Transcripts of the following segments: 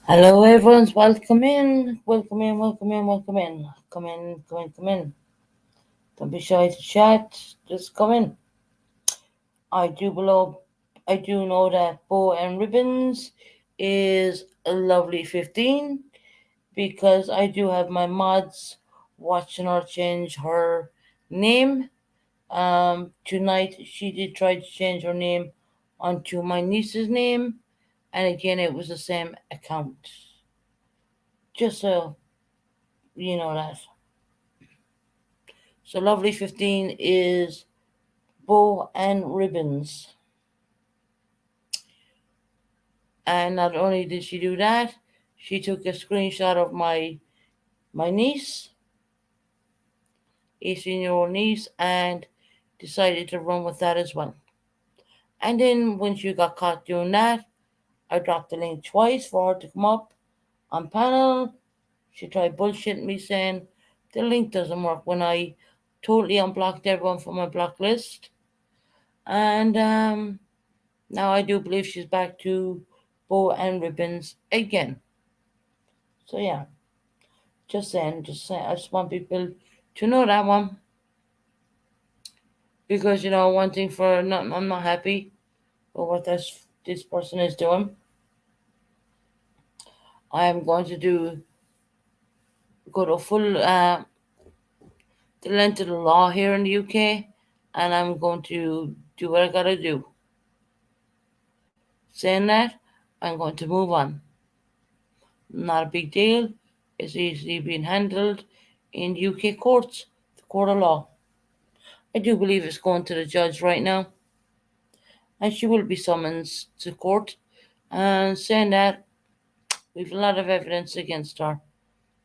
Hello, everyone. Welcome in. Welcome in. Welcome in. Welcome in. Come in. Come in. Come in. Don't be shy to chat. Just come in. I do below. I do know that Bow and Ribbons is a lovely 15 because I do have my mods watching her change her name. Tonight she did try to change her name onto my niece's name, and again it was the same account. Just so you know that. So Lovely 15 is Bow and Ribbons. And not only did she do that, she took a screenshot of my niece, 18-year-old niece, and decided to run with that as well. And then when she got caught doing that, I dropped the link twice for her to come up on panel. She tried bullshitting me saying the link doesn't work when I totally unblocked everyone from my block list. And now I do believe she's back to Bow and Ribbons again. So yeah, just saying. I just want people to know that one because one thing for not, I'm not happy with what this person is doing. I am going to go to full the length of the law here in the UK, and I'm going to do what I gotta do. Saying that, I'm going to move on. Not a big deal. It's easily being handled in UK courts, the court of law. I do believe it's going to the judge right now, and she will be summoned to court and saying that we've a lot of evidence against her.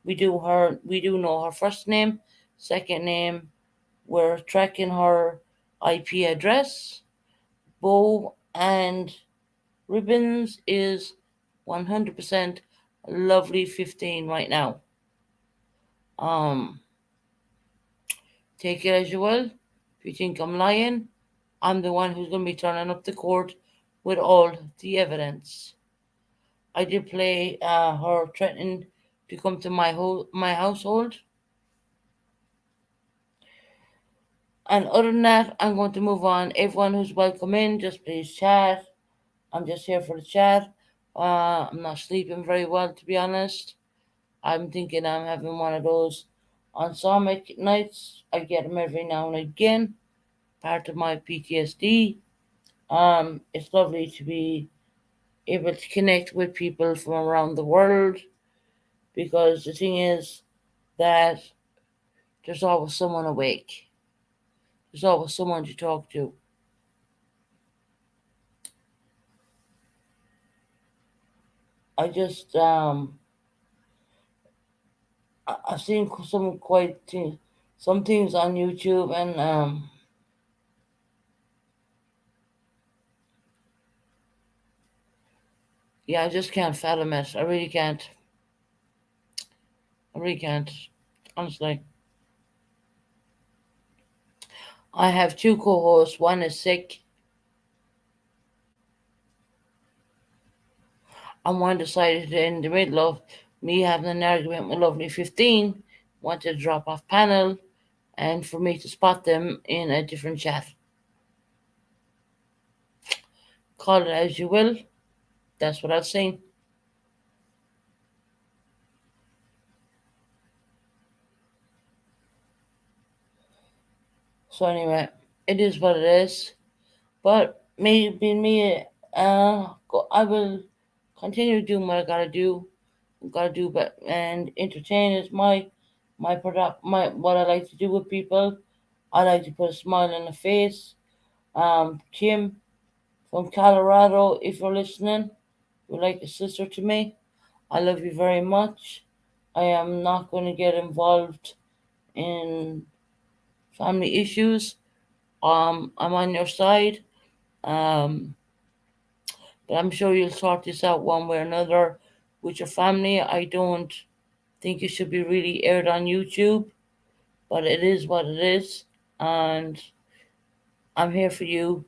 We do know her first name, second name. We're tracking her IP address. Bow and Ribbons is 100% lovely 15 right now. Um, Take it as you will. If you think I'm lying, I'm the one who's going to be turning up the court with all the evidence. I did play her threatening to come to my household. And other than that, I'm going to move on. Everyone who's welcome in, just please chat. I'm just here for the chat. I'm not sleeping very well, to be honest. I'm thinking I'm having one of those insomniac nights. I get them every now and again, part of my PTSD. It's lovely to be able to connect with people from around the world because the thing is that there's always someone awake. There's always someone to talk to. I just I've seen some things on YouTube, and yeah, I just can't fathom it. I really can't. I really can't. Honestly, I have two co-hosts. One is sick, and one decided in the middle of me having an argument with Lovely 15, wanted to drop off panel, and for me to spot them in a different chat. Call it as you will. That's what I've seen. So anyway, it is what it is. But maybe me, I will continue doing what I gotta do, but and entertain is my product, my what I like to do with people. I like to put a smile on the face. Kim from Colorado, if you're listening, you're like a sister to me. I love you very much. I am not going to get involved in family issues. I'm on your side. Um, but I'm sure you'll sort this out one way or another with your family. I don't think it should be really aired on YouTube, but it is what it is. And I'm here for you.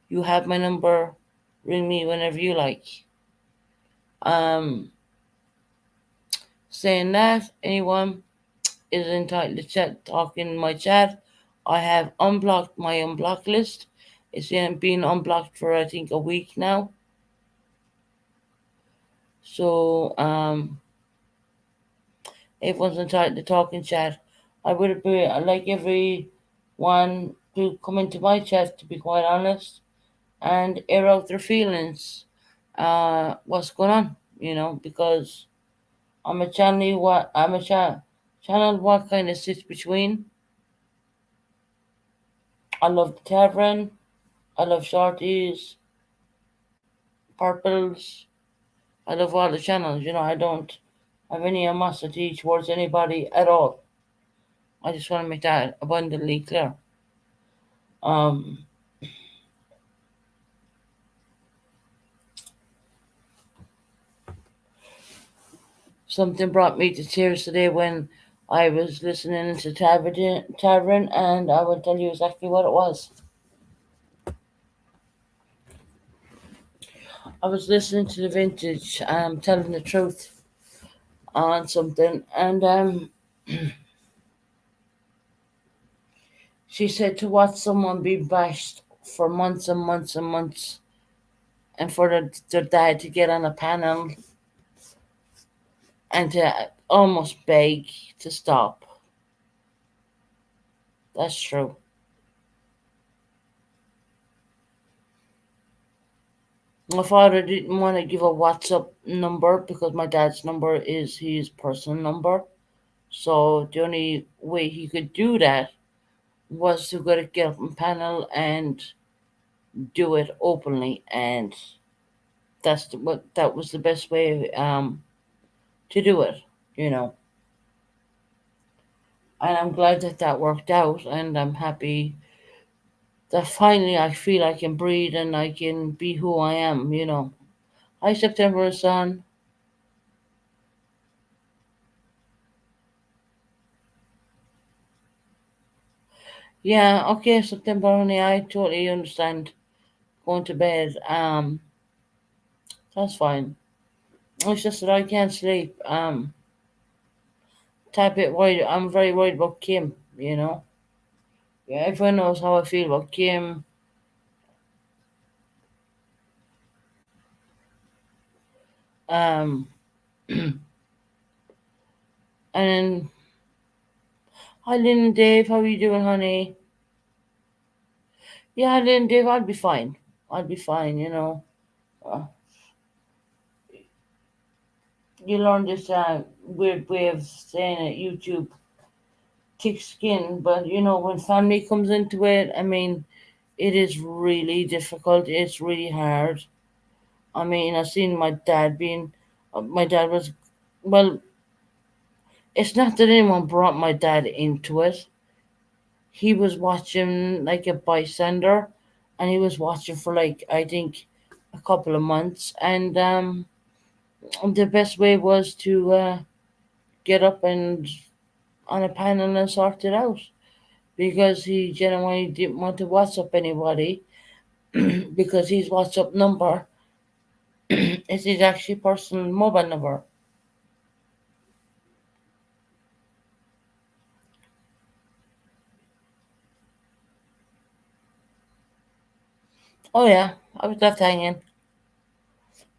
You have my number. Ring me whenever you like. Um, Saying that, anyone is entitled to talk in my chat. I have unblocked my unblock list. It's been unblocked for I think a week now. So everyone's entitled to talk in chat. I would be I like everyone to come into my chat, to be quite honest, and air out their feelings. What's going on? Because I'm a channel what kind of sits between. I love the tavern. I love shorties, purples. I love all the channels. I don't have any animosity towards anybody at all. I just want to make that abundantly clear. Um, Something brought me to tears today when I was listening to Tavern, and I will tell you exactly what it was. I was listening to the vintage, telling the truth on something, and she said to watch someone be bashed for months and months and months, and for their dad to get on a panel and to almost beg to stop. That's true. My father didn't want to give a WhatsApp number because my dad's number is his personal number. So the only way he could do that was to get up on panel and do it openly, and that was the best way to do it. You know, and I'm glad that that worked out, and I'm happy that finally I feel I can breathe and I can be who I am. Hi September son. Yeah, okay, September honey, I totally understand going to bed. That's fine. It's just that I can't sleep. Type bit worried. I'm very worried about Kim. Yeah, everyone knows how I feel about Kim. Um, and hi Lynn and Dave, how are you doing, honey? Yeah, Lynn and Dave, I'll be fine. I'll be fine. Uh, you learn this weird way of saying it, YouTube thick skin, but when family comes into it, I mean, it is really difficult. It's really hard. I mean, I've seen my dad was, well, it's not that anyone brought my dad into it. He was watching like a bystander, and he was watching for like, I think, a couple of months. And the best way was to get up and on a panel and sort it out because he genuinely didn't want to WhatsApp anybody because his WhatsApp number is his actually personal mobile number. Oh yeah, I was left hanging.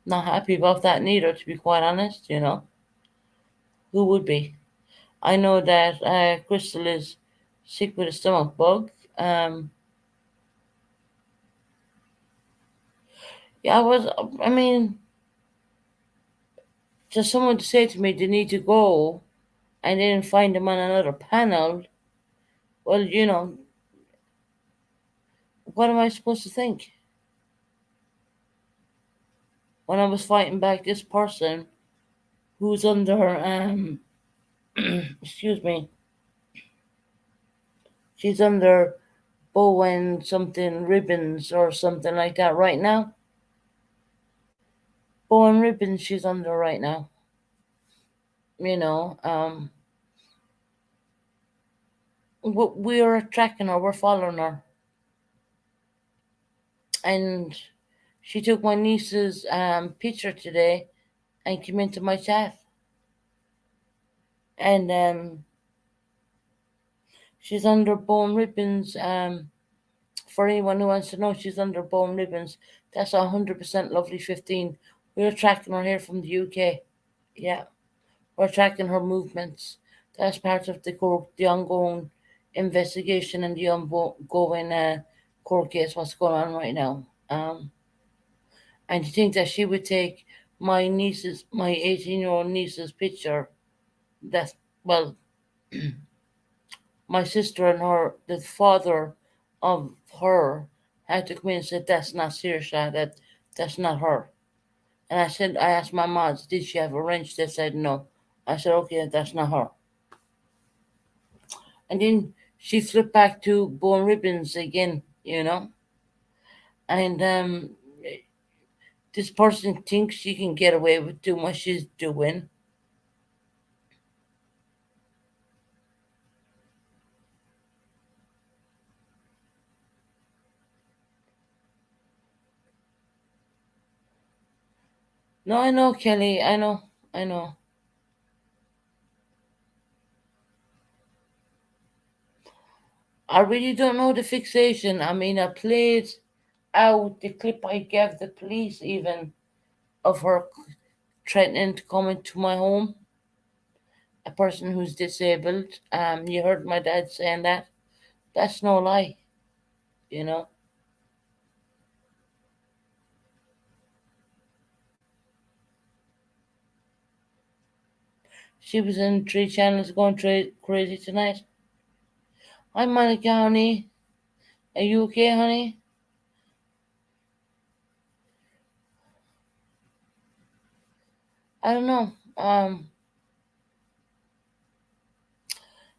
Not happy about that neither, to be quite honest. Who would be? I know that Crystal is sick with a stomach bug. Yeah, I mean, just someone to say to me they need to go and then find them on another panel. Well, what am I supposed to think? When I was fighting back this person who's under, excuse me, she's under Bowen something ribbons or something like that right now. Bowen ribbons she's under right now. You know, we're tracking her, we're following her, and she took my niece's picture today and came into my chat. and she's under Bone Ribbons. For anyone who wants to know, she's under Bone Ribbons. That's 100% Lovely 15. We're tracking her here from the UK. Yeah, we're tracking her movements. That's part of the ongoing investigation and the ongoing court case. What's going on right now? And to think that she would take my 18-year-old niece's picture. That's well, my sister and her, the father of her, had to come in and said that's not Saoirse, that's not her. And I asked my mom, did she have a wrench? They said no. I said, okay, that's not her. And then she flipped back to Bone Ribbons again, And this person thinks she can get away with doing what she's doing. No, I know, Kelly. I know. I really don't know the fixation. I mean, I played out the clip I gave the police even of her threatening to come into my home, a person who's disabled. You heard my dad saying that. That's no lie, you know. She was in three channels going crazy tonight. Hi, Monica, honey. Are you okay, honey? I don't know.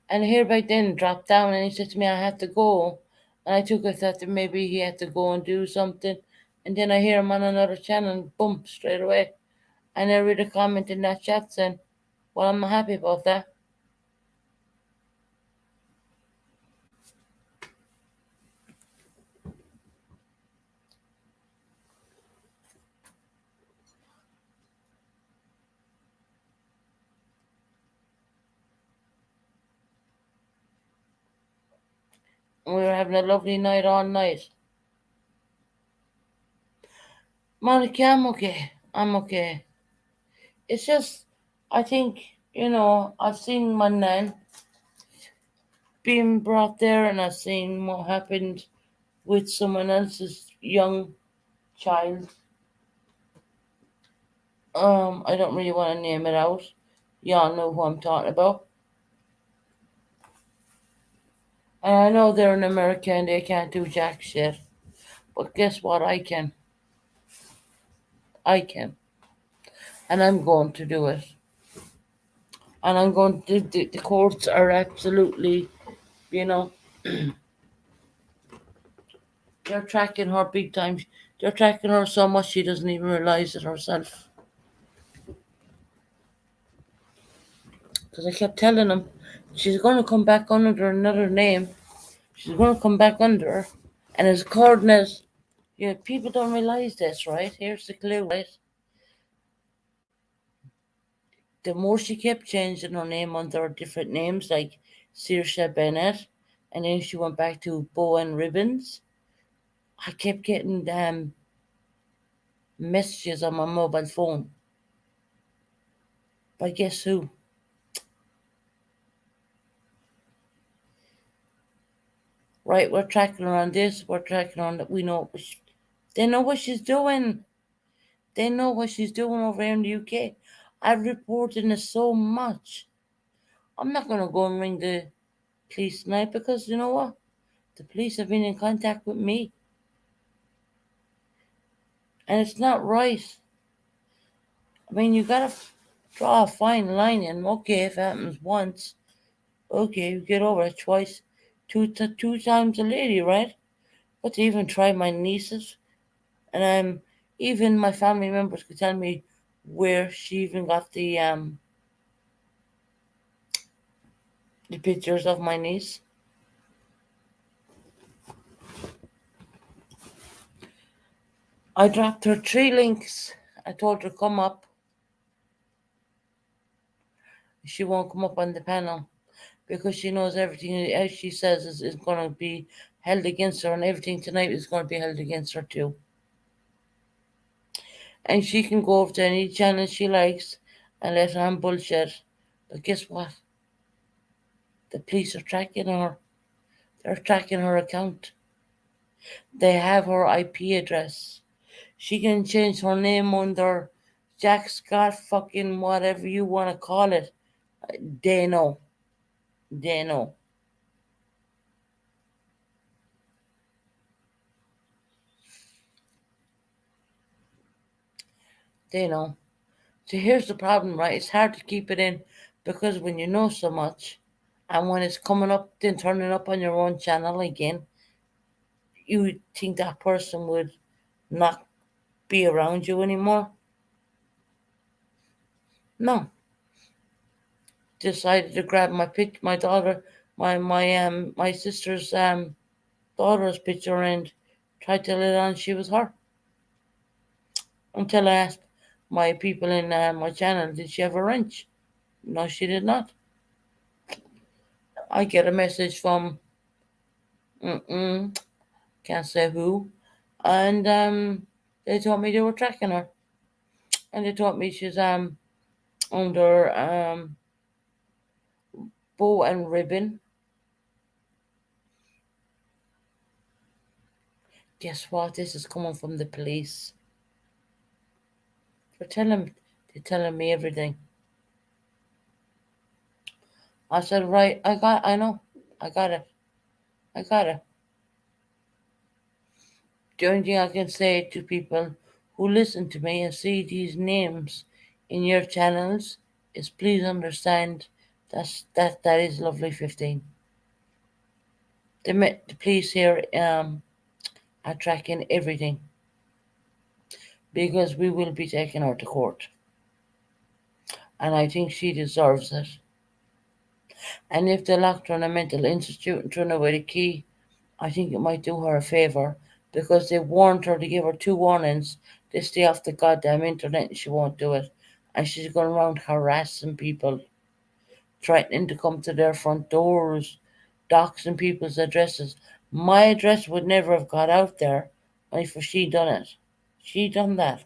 And here back then dropped down and he said to me, I have to go. And I took a thought that maybe he had to go and do something. And then I hear him on another channel and boom, straight away. And I read a comment in that chat saying, well, I'm happy about that. And we were having a lovely night all night. Monica, I'm okay. I'm okay. It's just, I think, I've seen my nan being brought there and I've seen what happened with someone else's young child. I don't really want to name it out. Y'all know who I'm talking about. And I know they're in America and they can't do jack shit. But guess what? I can. I can. And I'm going to do it. And I'm going to, the courts are absolutely, you know, they're tracking her big time. They're tracking her so much she doesn't even realize it herself. Because I kept telling them, she's going to come back under another name. She's going to come back under. And as according as, people don't realize this, right? Here's the clue, right? The more she kept changing her name under different names, like Saoirse Bennett, and then she went back to Bowen Ribbons, I kept getting messages on my mobile phone. But guess who? Right, we're tracking her on this, we're tracking her on that. We know they know what she's doing. They know what she's doing over here in the UK. I've reported it so much. I'm not gonna go and ring the police tonight because you know what? The police have been in contact with me. And it's not right. I mean, you gotta draw a fine line, and okay, if it happens once, okay, you get over it twice, two times a lady, right? But to even try my nieces, and even my family members could tell me where she even got the pictures of my niece. I dropped her 3 links. I told her come up, She won't come up on the panel because she knows everything as she says is going to be held against her, and everything tonight is going to be held against her too. And she can go over to any channel she likes and let on bullshit. But guess what? The police are tracking her. They're tracking her account. They have her IP address. She can change her name under Jack Scott, fucking whatever you want to call it. They know. They know. They know. So here's the problem, right? It's hard to keep it in because when you know so much and when it's coming up, then turning up on your own channel again, you would think that person would not be around you anymore. No. Decided to grab my daughter, my sister's daughter's picture and tried to let on she was her. Until I asked my people in my channel, did she have a wrench? No, she did not. I get a message from can't say who, and they told me they were tracking her, and they told me she's under bow and ribbon. Guess what? This is coming from the police. They're telling me everything. I said, right, I know, I got it, I got it. The only thing I can say to people who listen to me and see these names in your channels is please understand that is Lovely 15. The police here are tracking everything because we will be taking her to court. And I think she deserves it. And if they locked her in a mental institute and threw away the key, I think it might do her a favour because they warned her to give her 2 warnings to stay off the goddamn internet and she won't do it. And she's going around harassing people, threatening to come to their front doors, doxing people's addresses. My address would never have got out there if she done it. She done that.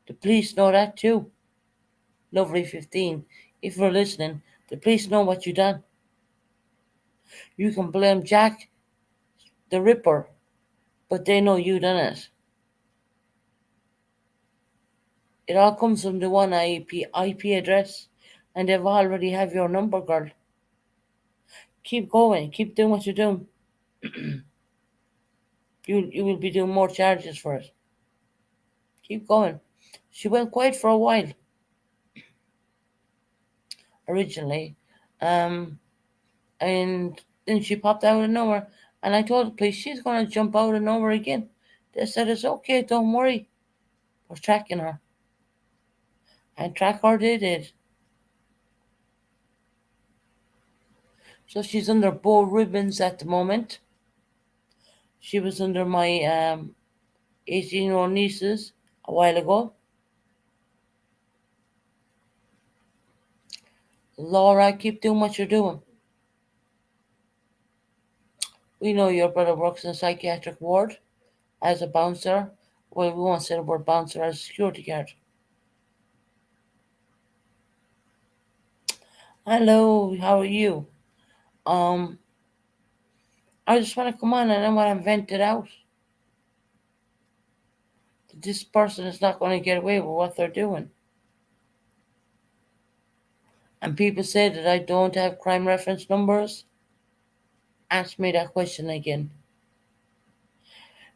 The police know that too. Lovely 15. If you're listening, the police know what you done. You can blame Jack the Ripper, but they know you done it. It all comes from the one IP address, and they've already have your number, girl. Keep going. Keep doing what you're doing. You will be doing more charges for it. Keep going. She went quiet for a while originally, um, and then she popped out of nowhere. And I told the police she's gonna jump out of nowhere again. They said it's okay, don't worry. We're tracking her, and track her they did. So she's under Bo Ribbons at the moment. She was under my 18-year-old nieces a while ago. Laura, keep doing what you're doing. We know your brother works in a psychiatric ward as a bouncer. Well, we won't say the word bouncer, as a security guard. Hello, how are you? Um, I just want to come on and I want to vent it out. This person is not going to get away with what they're doing. And people say that I don't have crime reference numbers. Ask me that question again.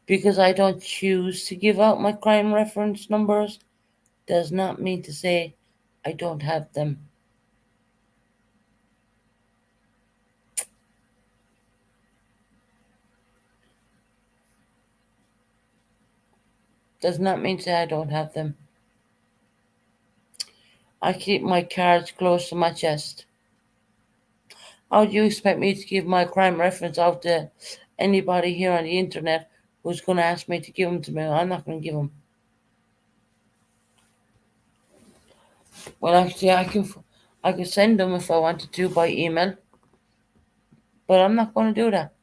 Because I don't choose to give out my crime reference numbers does not mean to say I don't have them. Does not mean to say I don't have them. I keep my cards close to my chest. How do you expect me to give my crime reference out to anybody here on the internet who's going to ask me to give them to me? I'm not going to give them. Well, actually, I could send them if I wanted to by email, but I'm not going to do that.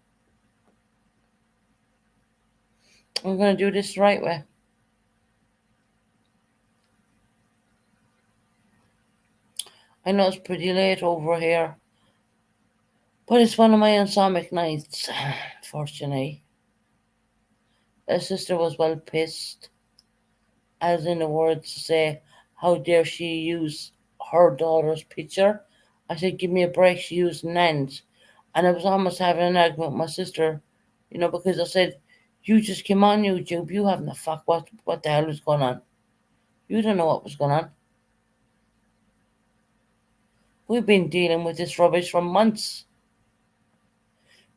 I'm going to do this the right way. I know it's pretty late over here, but it's one of my insomniac nights, fortunately. My sister was well pissed, as in the words to say, how dare she use her daughter's picture? I said, give me a break, she used Nan's. And I was almost having an argument with my sister, because I said, you just came on YouTube, you haven't a fuck what the hell was going on. You don't know what was going on. We've been dealing with this rubbish for months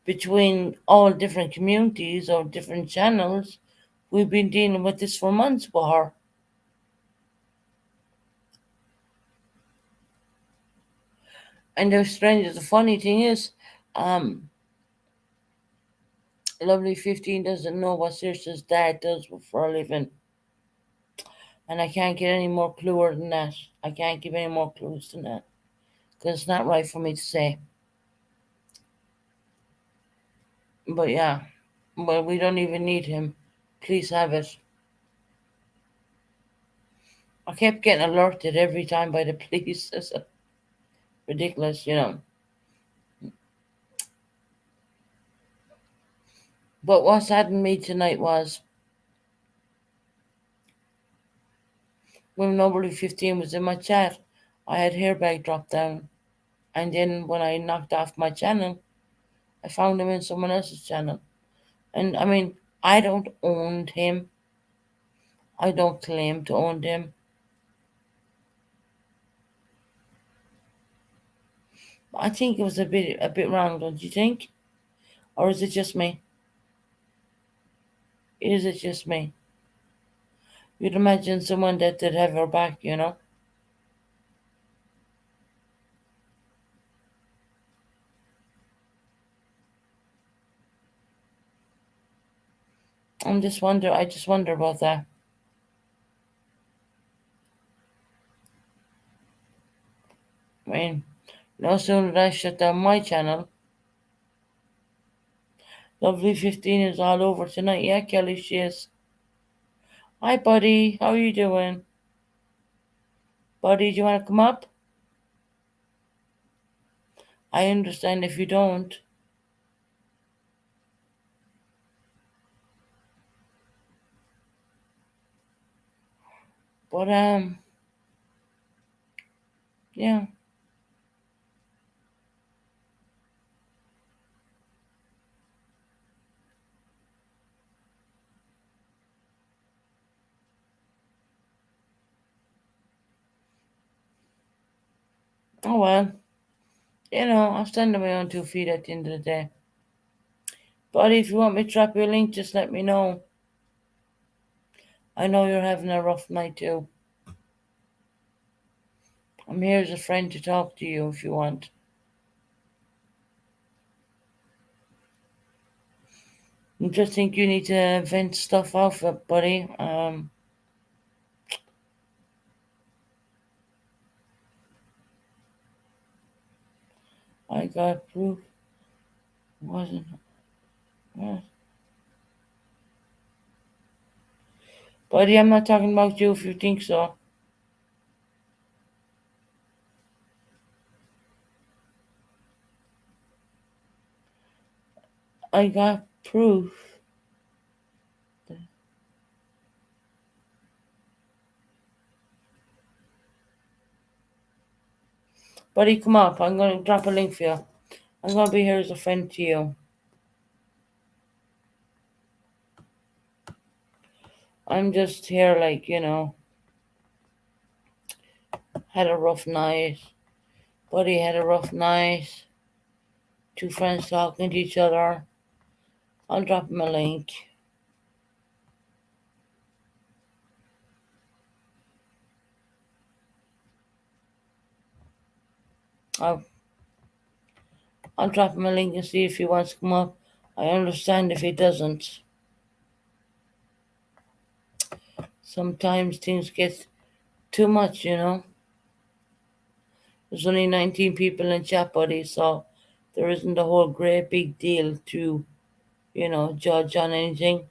between all different communities or different channels. We've been dealing with this for months with her. And the funny thing is, um, Lovely 15 doesn't know what Saoirse's dad does for a living. And I can't get any more cluer than that. I can't give any more clues than that. Because it's not right for me to say. But yeah. Well, we don't even need him. Please have it. I kept getting alerted every time by the police. It's ridiculous. But what saddened me tonight was when Nobly 15 was in my chat, I had Hairbag drop down. And then when I knocked off my channel, I found him in someone else's channel. And I mean, I don't own him. I don't claim to own him. I think it was a bit wrong, don't you think? Or is it just me? Is it just me? You'd imagine someone that did have her back. I just wonder about that. I mean, no sooner did I shut down my channel, Lovely 15 is all over tonight. Yeah, Kelly, she is. Hi, buddy. How are you doing? Buddy, do you want to come up? I understand if you don't. But, yeah. Oh, well. I'll stand on my own 2 feet at the end of the day. Buddy, if you want me to drop you a link, just let me know. I know you're having a rough night too. I'm here as a friend to talk to you if you want. I just think you need to vent stuff off, buddy. I got proof. Wasn't. What? Buddy, I'm not talking about you if you think so. I got proof. Buddy, come up. I'm going to drop a link for you. I'm going to be here as a friend to you. I'm just here, had a rough night. Buddy had a rough night. Two friends talking to each other. I'll drop him a link. I'll, I'll drop him a link and see if he wants to come up. I understand if he doesn't. Sometimes things get too much. There's only 19 people in chat, buddy, so there isn't a whole great big deal to, judge on anything.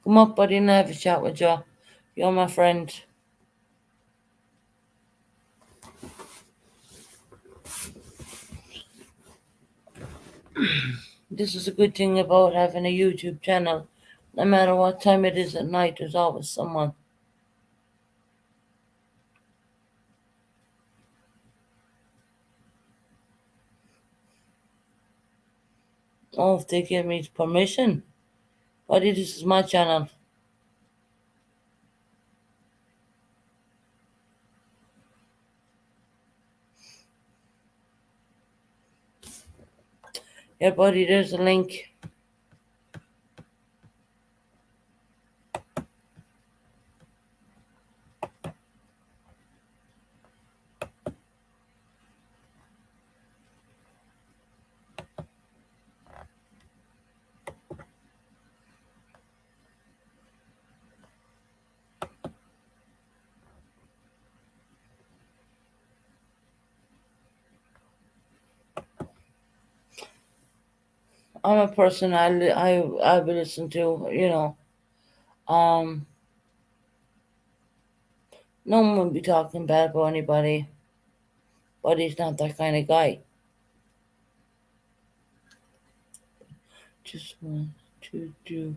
Come up, buddy, and have a chat with you. You're my friend. This is a good thing about having a YouTube channel. No matter what time it is at night, there's always someone. Oh, if they give me permission. Buddy, this is my channel. Yeah, buddy, there's a link. I'm a person I will listen to, no one will be talking bad about anybody, but he's not that kind of guy. Just want to do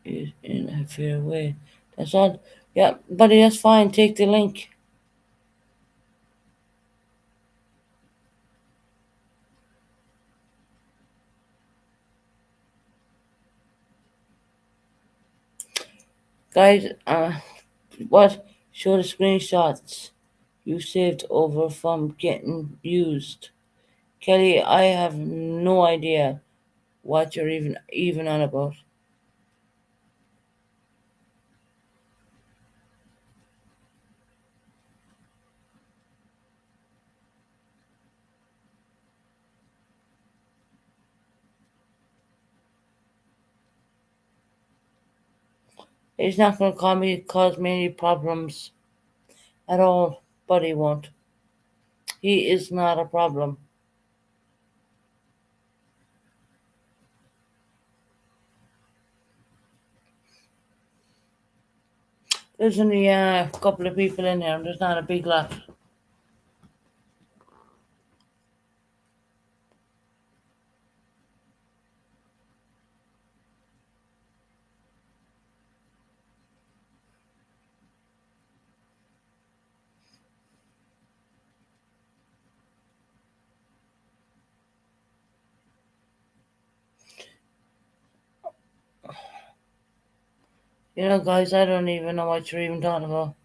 it in a fair way. That's all. Yeah, buddy, that's fine. Take the link. Guys, what? Show the screenshots you saved over from getting used. Kelly, I have no idea what you're even on about. He's not gonna cause me any problems at all, but he won't. He is not a problem. There's only a couple of people in there. There's not a big lot. Guys, I don't even know what you're even talking about.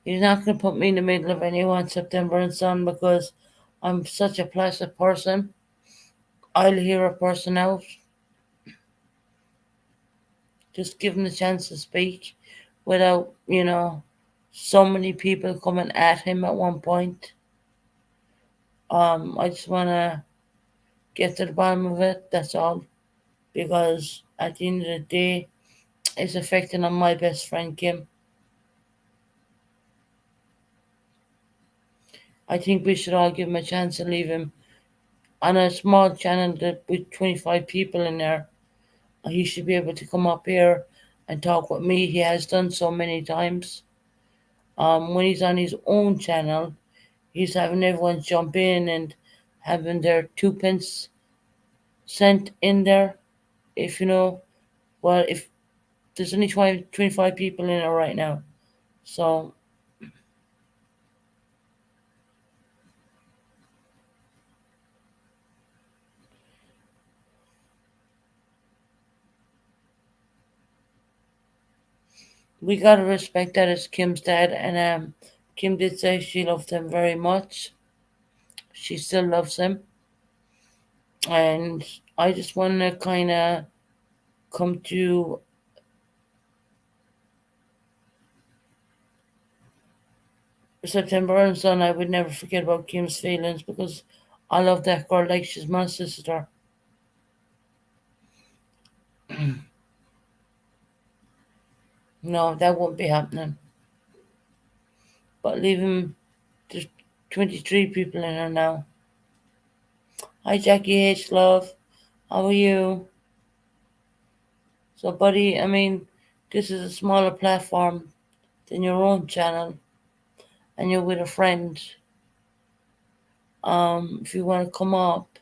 He's not gonna put me in the middle of anyone, September and Son, because I'm such a placid person. I'll hear a person out. Just give him the chance to speak without, so many people coming at him at one point. I just wanna get to the bottom of it, that's all. Because at the end of the day, it's affecting on my best friend Kim. I think we should all give him a chance and leave him on a small channel with 25 people in there. He should be able to come up here and talk with me. He has done so many times. When he's on his own channel, he's having everyone jump in and having their two pence sent in there. If you know, well, if there's only 25 people in there right now. So we gotta respect that it's Kim's dad, and Kim did say she loved him very much. She still loves him, and I just want to kind of come to September and Son, I would never forget about Kim's feelings because I love that girl like she's my sister. No, that won't be happening. But leave him, there's 23 people in her now. Hi, Jackie H. Love. How are you? So, buddy, I mean, this is a smaller platform than your own channel, and you're with a friend. If you want to come up,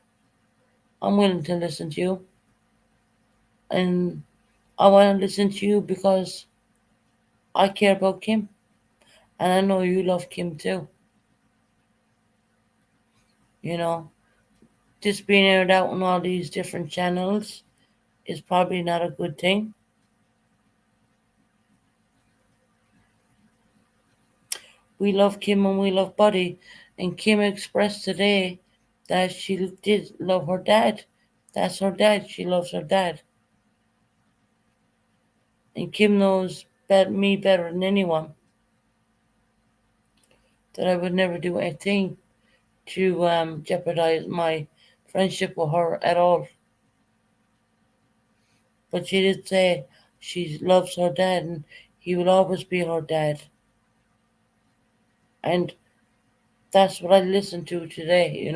I'm willing to listen to you. And I want to listen to you because I care about Kim. And I know you love Kim too. You know, just being aired out on all these different channels is probably not a good thing. We love Kim and we love Buddy. And Kim expressed today that she did love her dad. That's her dad. She loves her dad. And Kim knows me better than anyone that I would never do anything to jeopardize my friendship with her at all. But she did say she loves her dad and he will always be her dad. And that's what I listened to today.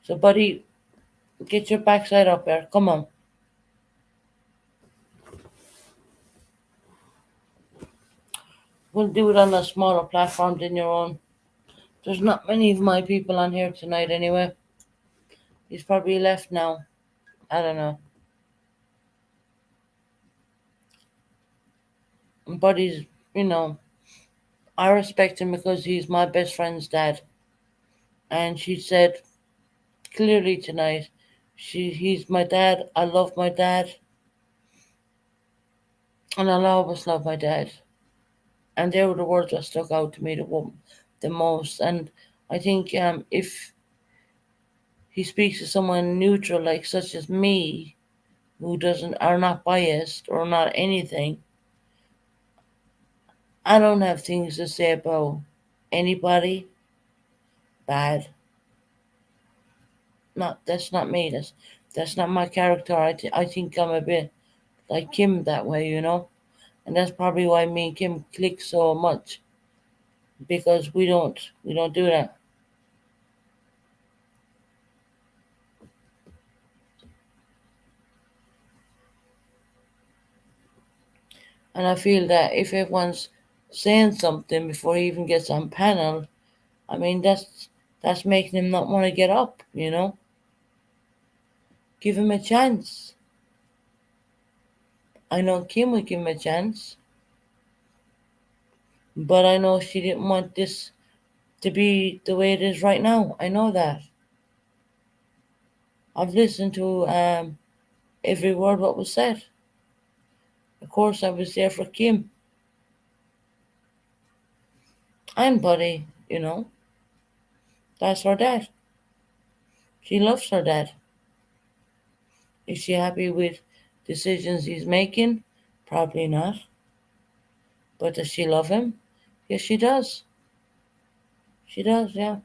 So, buddy, get your backside up there. Come on. We'll do it on a smaller platform than your own. There's not many of my people on here tonight anyway. He's probably left now. I don't know. But you know, I respect him because he's my best friend's dad. And she said clearly tonight, he's my dad. I love my dad. And I'll always love my dad. And they were the words that stuck out to me the most. And I think if he speaks to someone neutral, like such as me, who doesn't are not biased or not anything, I don't have things to say about anybody bad. Not that's not me. That's not my character. I think I'm a bit like Kim that way. And that's probably why me and Kim click so much because we don't do that. And I feel that if everyone's saying something before he even gets on panel, I mean that's making him not want to get up. Give him a chance. I know Kim would give him a chance, but I know she didn't want this to be the way it is right now. I know that. I've listened to every word what was said. Of course, I was there for Kim and Buddy. That's her dad. She loves her dad. Is she happy with decisions he's making? Probably not. But does she love him? Yes, she does. She does, yeah.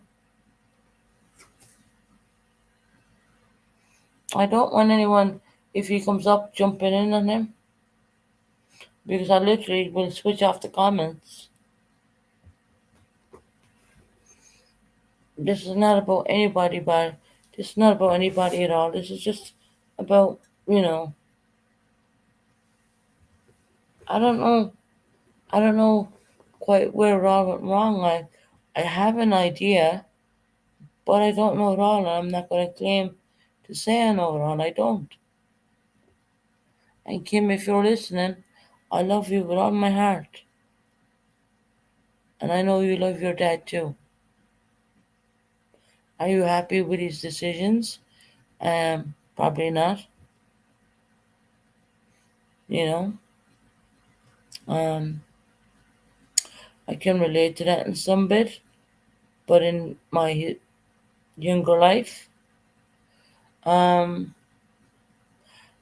I don't want anyone, if he comes up, jumping in on him because I literally will switch off the comments. This is not about anybody, but this is not about anybody at all. This is just about, you know, I don't know. I don't know quite where it all went wrong. I have an idea, but I don't know it all, and I'm not going to claim to say I know it all. I don't. And Kim, if you're listening, I love you with all my heart. And I know you love your dad too. Are you happy with his decisions? Probably not. You know, um, I can relate to that in some bit, but in my younger life, um,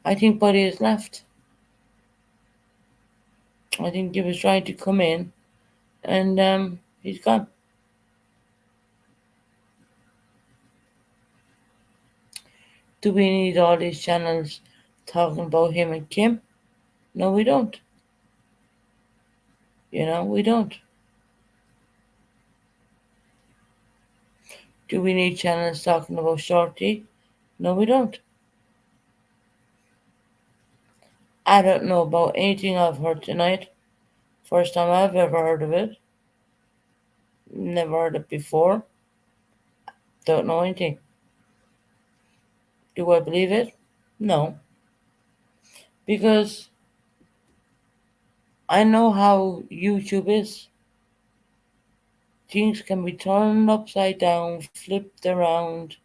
I think Buddy has left. I think he was trying to come in and he's gone. Do we need all these channels talking about him and Kim? No, we don't. We don't. Do we need channels talking about Shorty? No, we don't. I don't know about anything I've heard tonight. First time I've ever heard of it. Never heard it before. Don't know anything. Do I believe it? No. Because I know how YouTube is. Things can be turned upside down, flipped around,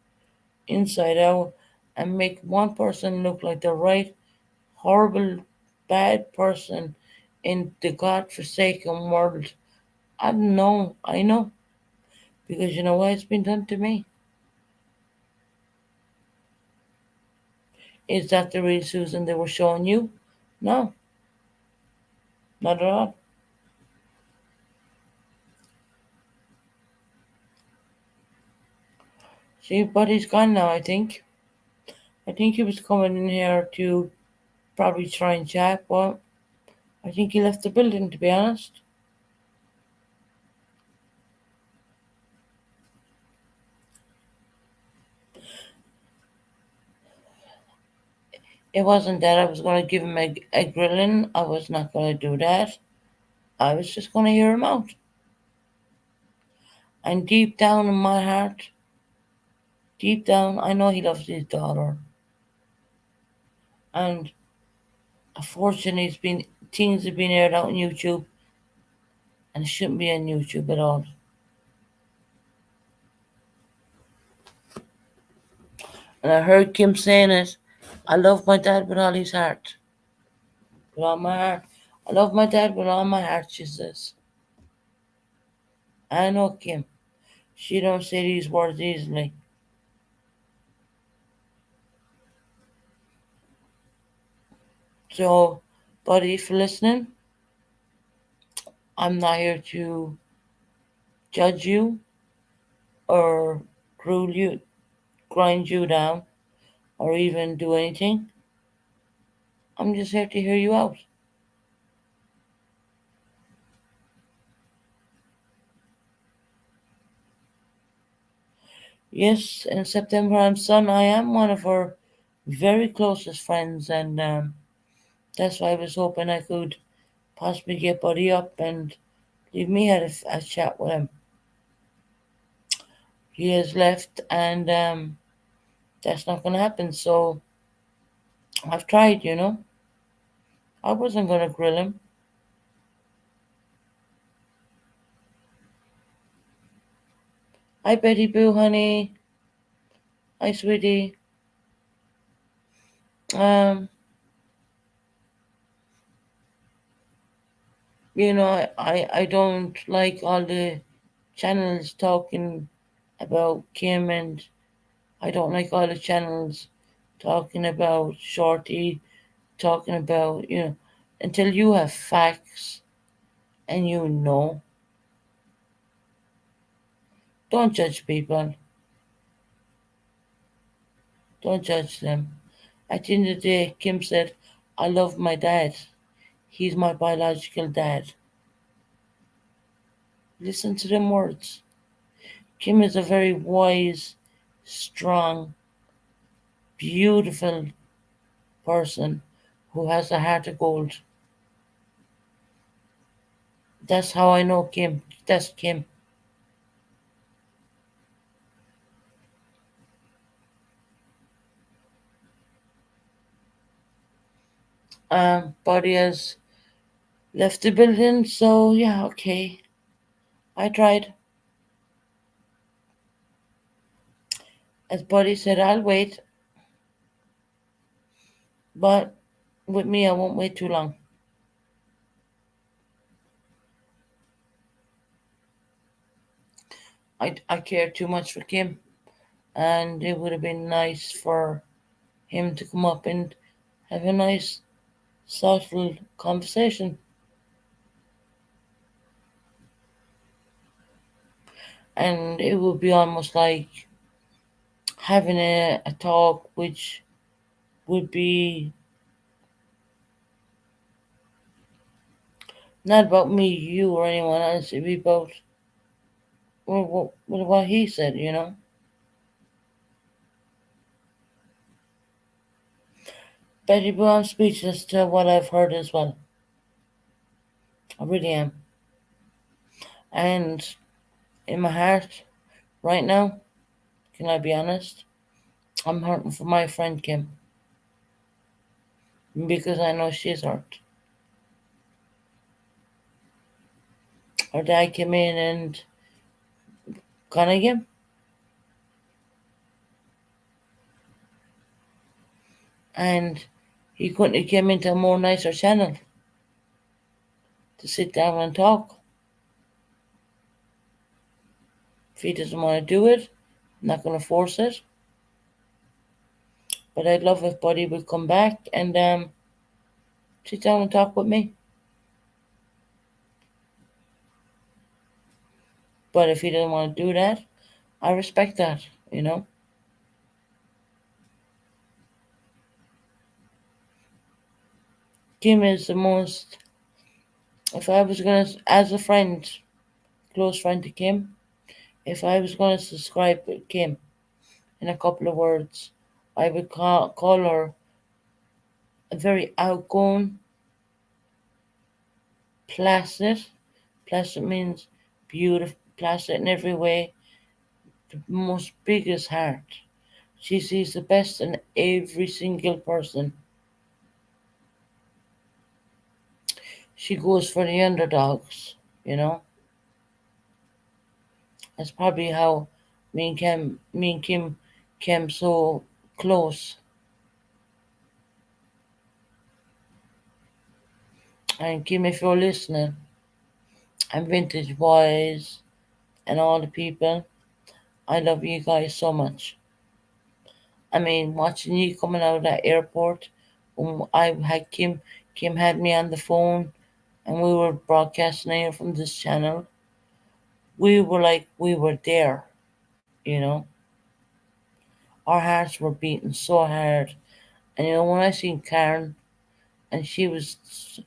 inside out, and make one person look like the right, horrible, bad person in the God-forsaken world. I know, I know. Because you know why it's been done to me? Is that the real Susan they were showing you? No, not at all. See, but he's gone now, I think. I think he was coming in here to probably try and chat, but I think he left the building, to be honest. It wasn't that I was going to give him a grilling. I was not going to do that. I was just going to hear him out. And deep down in my heart, deep down, I know he loves his daughter. And unfortunately, things have been aired out on YouTube, and it shouldn't be on YouTube at all. And I heard Kim saying it. I love my dad with all his heart, with all my heart. I love my dad with all my heart, she says. I know Kim. She don't say these words easily. So, buddy, if you're listening, I'm not here to judge you or gruel you, grind you down, or even do anything. I'm just here to hear you out. Yes, in September I'm son. I am one of her very closest friends, and that's why I was hoping I could possibly get Buddy up and leave me had a chat with him. He has left, and that's not going to happen. So I've tried. I wasn't going to grill him. Hi, Betty Boo, honey. Hi, sweetie. Um, I don't like all the channels talking about Kim, and I don't like all the channels talking about Shorty, talking about, until you have facts and don't judge people. Don't judge them. At the end of the day, Kim said, I love my dad. He's my biological dad. Listen to them words. Kim is a very wise, strong, beautiful person who has a heart of gold. That's how I know Kim. That's Kim. Buddy has left the building, so yeah, okay. I tried. As Buddy said, I'll wait, but with me, I won't wait too long. I care too much for Kim, and it would have been nice for him to come up and have a nice, thoughtful conversation. and it would be almost like having a talk which would be not about me, you, or anyone else. It'd be about what he said, you know. Betty Boo, I'm speechless to what I've heard as well. I really am. And in my heart, right now, can I be honest? I'm hurting for my friend Kim because I know she's hurt. Her dad came in and gonna him, and he couldn't have came into a more nicer channel to sit down and talk. If he doesn't want to do it, I'm not gonna force it. But I'd love if Buddy would come back and sit down and talk with me. But if he doesn't want to do that, I respect that, you know. Kim is the most, if I was gonna, as a friend, close friend to Kim, if I was gonna describe Kim in a couple of words, I would call her a very outgoing, placid. Placid means beautiful, placid in every way, the most biggest heart. She sees the best in every single person. She goes for the underdogs, you know. That's probably how me and Kim came so close. And Kim, if you're listening, and Vintage Boys, and all the people, I love you guys so much. I mean, watching you coming out of that airport, I had Kim had me on the phone, and we were broadcasting here from this channel. We were like we were there, you know. Our hearts were beating so hard, and you know when I seen Karen, and she was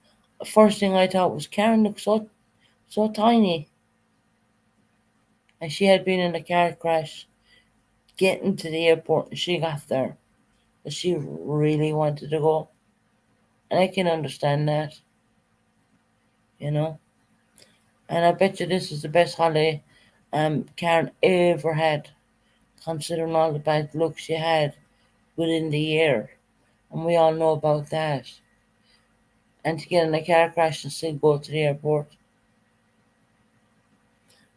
first thing I thought was Karen looked so tiny, and she had been in a car crash getting to the airport, and she got there, but she really wanted to go, and I can understand that, you know. And I bet you this is the best holiday Karen ever had, considering all the bad luck she had within the year, and we all know about that. And to get in a car crash and still go to the airport.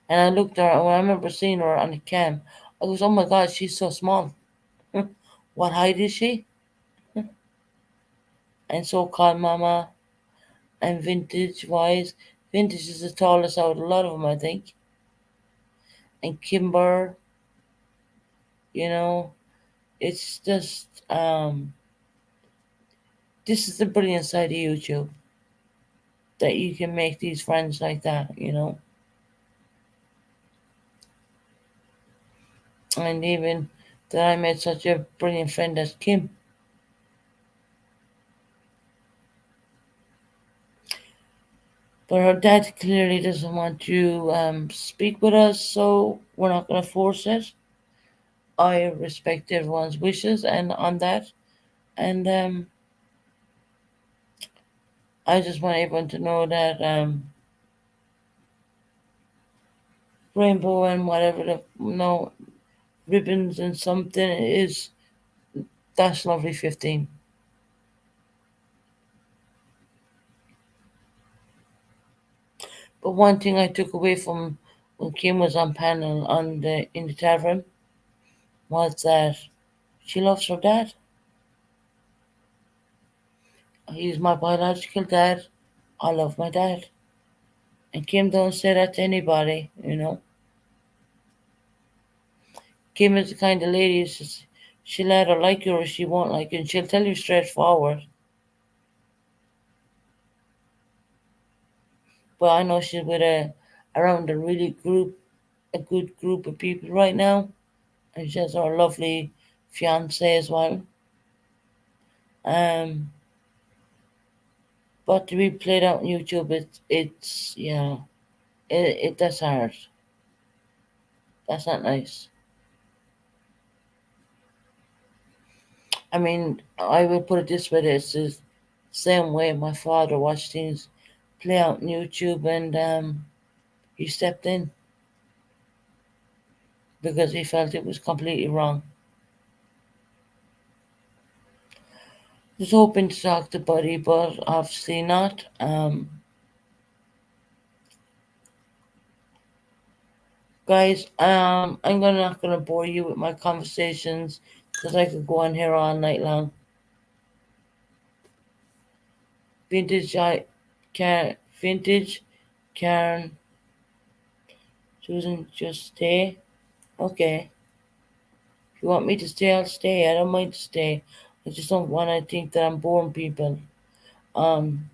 And I looked at her, and I remember seeing her on the cam. I goes, oh my God, she's so small. What height is she? And so called Mama and Vintage wise. Vintage is the tallest out of a lot of them, I think. And Kimber, you know, it's just, this is the brilliant side of YouTube that you can make these friends like that, you know. And even that I met such a brilliant friend as Kim. But her dad clearly doesn't want to speak with us, so we're not going to force it. I respect everyone's wishes and on that. And I just want everyone to know that rainbow and whatever the no ribbons and something is that's lovely 15. But one thing I took away from when Kim was on panel on the in the tavern was that she loves her dad. He's my biological dad. I love my dad. And Kim don't say that to anybody, you know. Kim is the kind of lady she'll either like you or she won't like you, and she'll tell you straightforward. But I know she's with a around a really group, a good group of people right now, and she has our lovely fiance as well. Um, but to be played out on YouTube, it's yeah, that's hard. That's not nice. I mean, I will put it this way: it's the same way my father watched things play out on YouTube, and he stepped in because he felt it was completely wrong. Was hoping to talk to Buddy, but obviously not. Guys, I'm gonna not gonna bore you with my conversations because I could go on here all night long. Vintage, vintage, Karen, Susan, just stay. Okay, if you want me to stay, I'll stay. I don't mind to stay. I just don't want to think that I'm boring people. Um,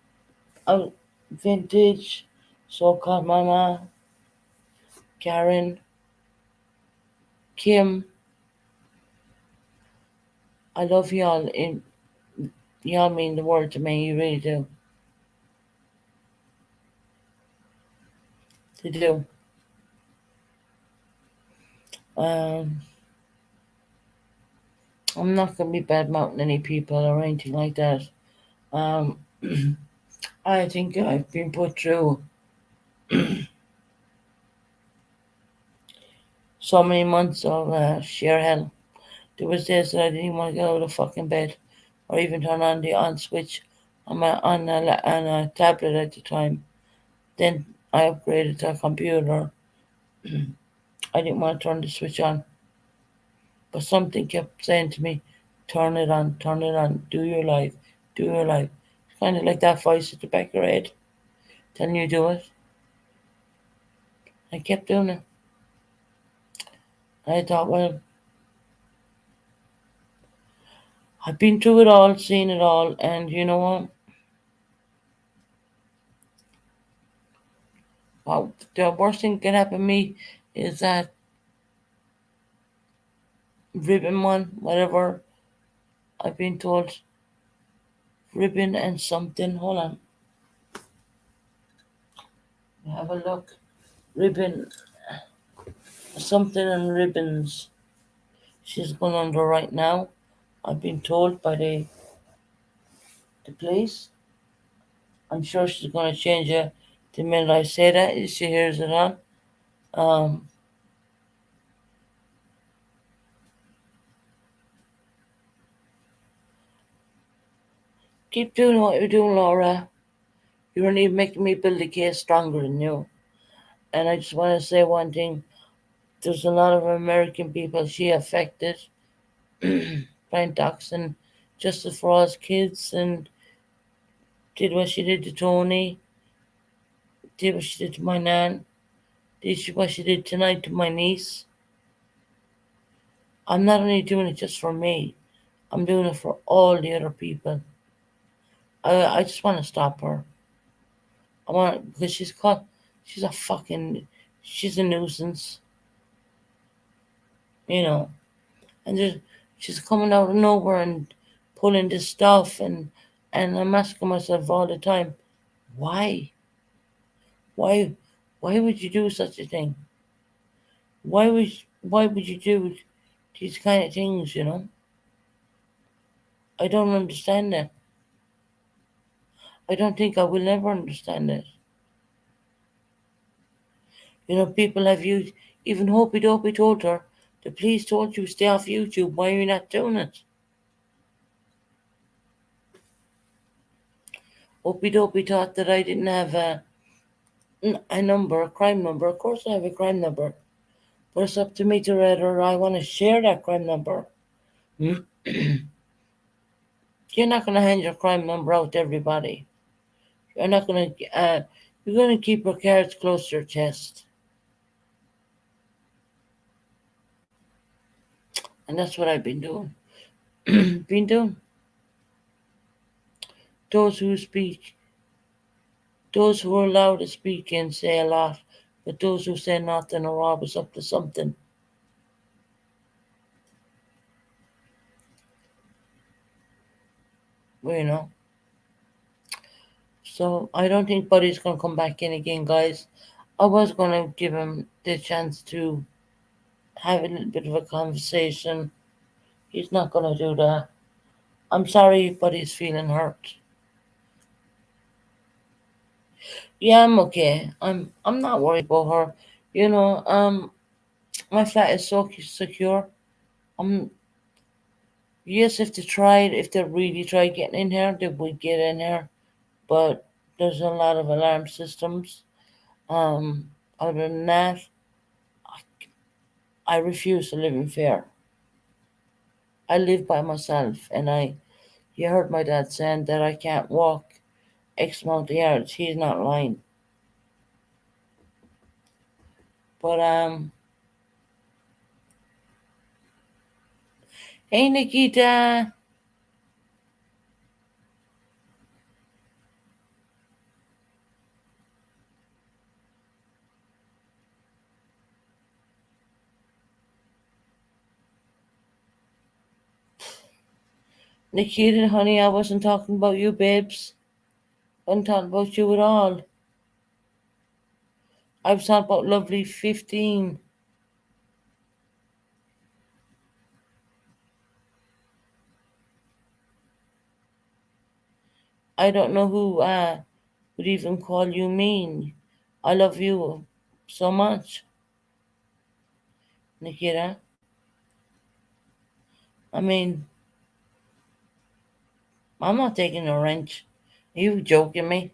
I'm vintage, so-called mama, Karen, Kim. I love y'all. Y'all mean the world to me. You really do. They do. Um, I'm not gonna be bad mouthing any people or anything like that. Um, I think I've been put through so many months of sheer hell. There was days that I didn't even want to get out of fucking bed, or even turn on the on switch on a tablet at the time. Then I upgraded to a computer. I didn't want to turn the switch on, but something kept saying to me, turn it on, do your life, do your life." It's kind of like that voice at the back of your head telling you to do it. I kept doing it. I thought, well, I've been through it all, seen it all, and you know what? Wow, the worst thing that can happen to me is that ribbon one, whatever I've been told, ribbon and something. Hold on, have a look. Ribbon, something and ribbons. She's going under right now. I've been told by the police. I'm sure she's going to change it the minute I say that. If she hears it on. Um, keep doing what you're doing, Laura. You're only making me build the case stronger than you. And I just want to say one thing. There's a lot of American people she affected. Brian Doxson, Justice for All's Kids, and did what she did to Tony, did what she did to my nan, what she did tonight to my niece. I'm not only doing it just for me, I'm doing it for all the other people. I just want to stop her. I want because she's a fucking, she's a nuisance, you know. And she's coming out of nowhere and pulling this stuff, and I'm asking myself all the time, why? Why why would you do such a thing? Why would you do these kind of things, you know? I don't understand that. I don't think I will never understand it. You know, people have used even Hopey Dopey told her, the police told you stay off YouTube, why are you not doing it? Hopey Dopey thought that I didn't have a number, a crime number. Of course I have a crime number. But it's up to me to whether I want to share that crime number. You're not going to hand your crime number out to everybody. You're not going to, you're going to keep your cards close to your chest. And that's what I've been doing. been doing. Those who speak, those who are allowed to speak and say a lot But those who say nothing are always up to something, you know. So I don't think Buddy's gonna come back in again, guys. I was gonna give him the chance to have a little bit of a conversation. He's not gonna do that. I'm sorry if Buddy's feeling hurt. Yeah, I'm okay. I'm not worried about her. You know, my flat is so secure. Um, yes, if they really tried getting in here, they would get in here. But there's a lot of alarm systems. Um, Other than that, I refuse to live in fear. I live by myself, and you heard my dad saying that I can't walk X amount of yards. He's not lying. But hey Nikita, Nikita, honey, I wasn't talking about you, babes. I wasn't talking about you at all. I was talking about lovely 15. I don't know who would even call you mean. I love you so much, Nikita. I mean, I'm not taking a wrench. Are you joking me?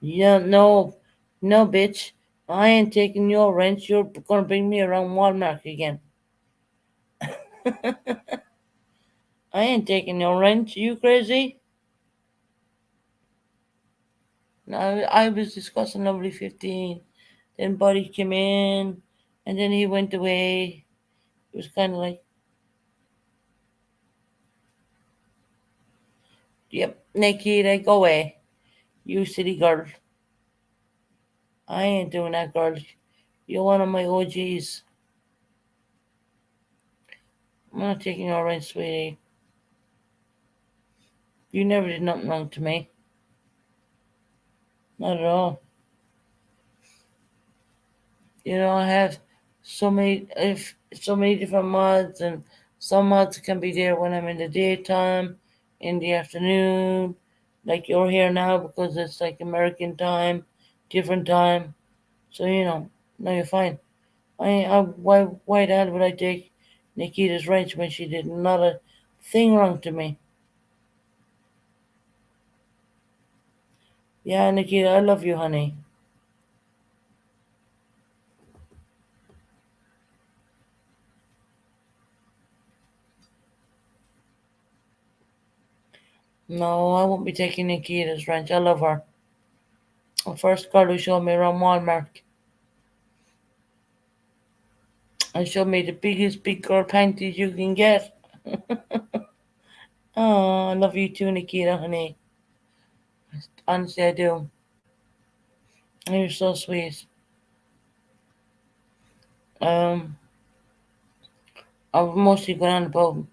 Yeah, no, no, bitch. I ain't taking your wrench. You're gonna bring me around Walmart again. I ain't taking your wrench. You crazy? No, I was discussing lovely 15. Then Buddy came in, and then he went away. It was kind of like, yep, Nikita, go away. You silly girl. I ain't doing that, girl. You're one of my OGs. I'm not taking your wrench, sweetie. You never did nothing wrong to me. Not at all. You know, I have so many different mods, and some mods can be there when I'm in the daytime, in the afternoon, like you're here now because it's like American time, different time. So no, you're fine. Why the hell would I take Nikita's wrench when she did not a thing wrong to me? Yeah, Nikita, I love you, honey. No, I won't be taking Nikita's wrench. I love her. The first girl who showed me around Walmart and showed me the biggest big girl panties you can get. Oh, I love you too, Nikita, honey. Honestly, I do. You're so sweet. Um, I've mostly gone on about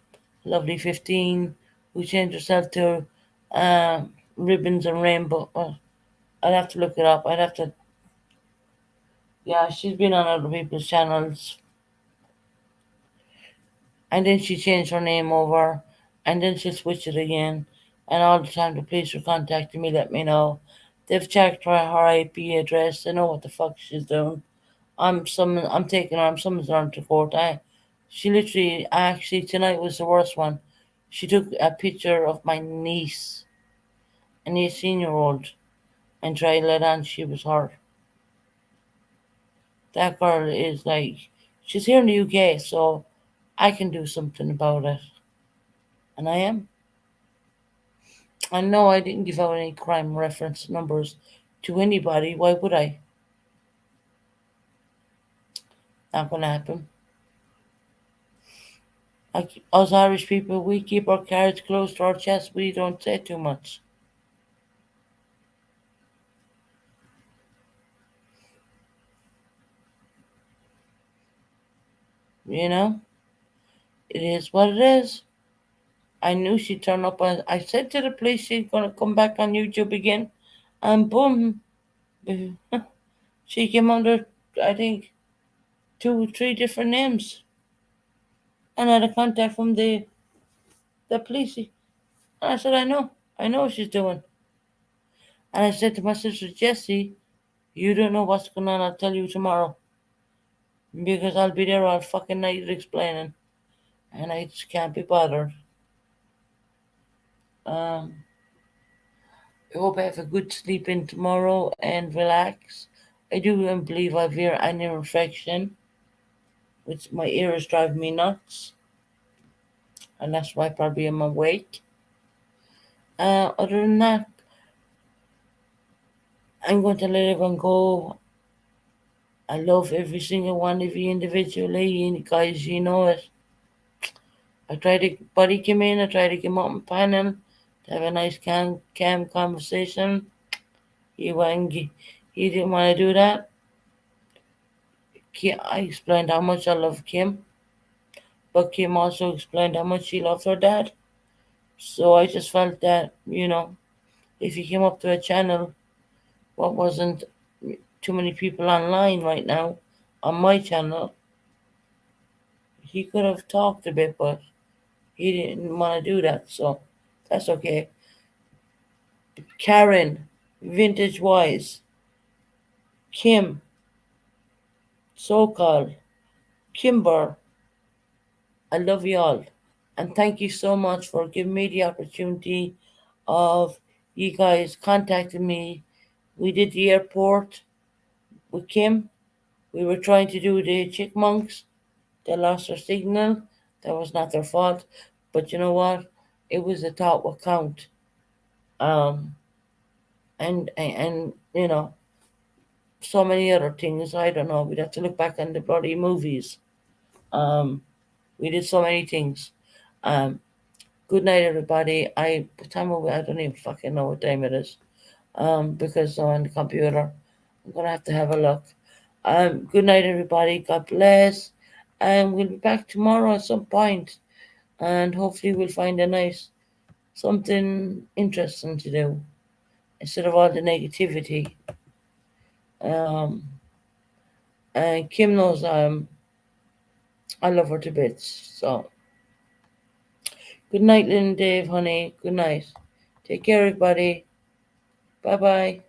lovely 15, who changed herself to ribbons and rainbow. I'd have to look it up. I'd have to. Yeah, she's been on other people's channels, and then she changed her name over, and then she switched it again. And all the time, the police were contacting me, let me know. They've checked her IP address. They know what the fuck she's doing. I'm taking her. I'm summoning her to court. She literally, actually, tonight was the worst one. She took a picture of my niece, an 18-year-old, and tried to let on she was her. That girl is like, she's here in the UK, so I can do something about it. And I am. I know I didn't give out any crime reference numbers to anybody. Why would I? Not gonna happen. Like us Irish people, we keep our cards close to our chest. We don't say too much. You know, it is what it is. I knew she'd turn up. I said to the police she's gonna come back on YouTube again, and boom, she came under, I think, two, three different names, and I had a contact from the police. And I said, I know what she's doing. And I said to my sister Jessie, you don't know what's going on. I'll tell you tomorrow because I'll be there all fucking night explaining, and I just can't be bothered. Um, I hope I have a good sleep in tomorrow and relax. I do believe I've ear an ear infection, which my ears drive me nuts, and that's why probably I'm awake. Other than that, I'm going to let everyone go. I love every single one of you individually, and guys, you know it. I try to, Buddy came in, I try to come up and panel to have a nice calm conversation. He went, he didn't want to do that. I explained how much I love Kim, but Kim also explained how much she loves her dad. So I just felt that, if he came up to a channel, what wasn't too many people online right now on my channel, he could have talked a bit, but he didn't want to do that. So that's okay. Karen, Vintage Wise, Kim, Sokal, Kimber, I love you all. And thank you so much for giving me the opportunity of you guys contacting me. We did the airport with Kim. We were trying to do the chickmunks. They lost their signal. That was not their fault. But you know what? It was the thought what count. Um, and so many other things. I don't know. We'd have to look back on the bloody movies. Um, we did so many things. Um, Good night, everybody. What time are we? I don't even fucking know what time it is. Because I'm on the computer. I'm gonna have to have a look. Good night, everybody. God bless. And we'll be back tomorrow at some point, and hopefully we'll find a nice something interesting to do instead of all the negativity. Um, and Kim knows I love her to bits. So good night, Lynn, Dave, honey. Good night. Take care, everybody. Bye bye.